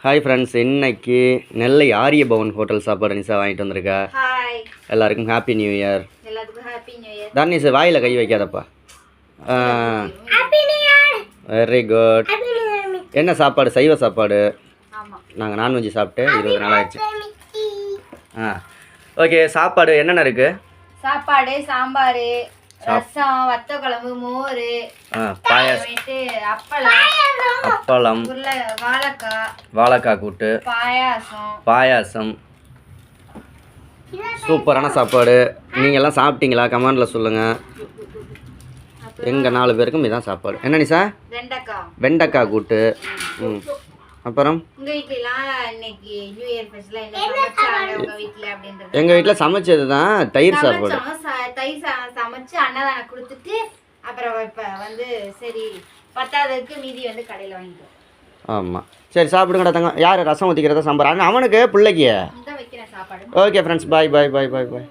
Hi friends, இன்னைக்கு நெல்லை ஆரிய Pawan hotel சாப்பாடு நிசா வாங்கிட்டு வந்திருக்கா. ஹாய், எல்லாருக்கும் ஹாப்பி நியூ இயர். எல்லாத்துக்கும் ஹாப்பி நியூ இயர். தான் நிசா வாயில் கை வைக்காதப்பா. Very good. என்ன சாப்பாடு? சைவ சாப்பாடு. நாங்கள் நான்வெஜ் சாப்பிட்டு 20 நாள் ஆயிடுச்சு. ஓகே, சாப்பாடு என்னென்ன இருக்குது? சாப்பாடு, சாம்பார், ரசம், வத்த குழம்பு, மோர், பாயாசம், அப்பளம், வாழைக்காய் கூட்டு, பாயாசம். சூப்பரான சாப்பாடு. நீங்கள் எல்லாம் சாப்பிட்டீங்களா? கமெண்டில் சொல்லுங்கள். எங்கள் 4 பேருக்கும் இதுதான் சாப்பாடு. என்ன நிசா? வெண்டைக்காய் கூட்டு. அப்புறம் எங்கள் வீட்டில் சமைச்சது தான் தயிர் சாப்பாடு. சமைச்சு அன்னதானம் கொடுத்துட்டு அப்புறம் இப்போ வந்து சரி பத்தாவதுக்கு மீதி வந்து கடையில் வாங்கிட்டோம். ஆமாம், சரி சாப்பிடுங்கடா தங்க. யார் ரசம் ஊற்றிக்கிறதா? சாம்பார் அவனுக்கு பிள்ளைக்கு. வைக்கிறேன் சாப்பாடு. ஓகே ஃப்ரெண்ட்ஸ், பாய் பாய் பாய் பாய் பாய்.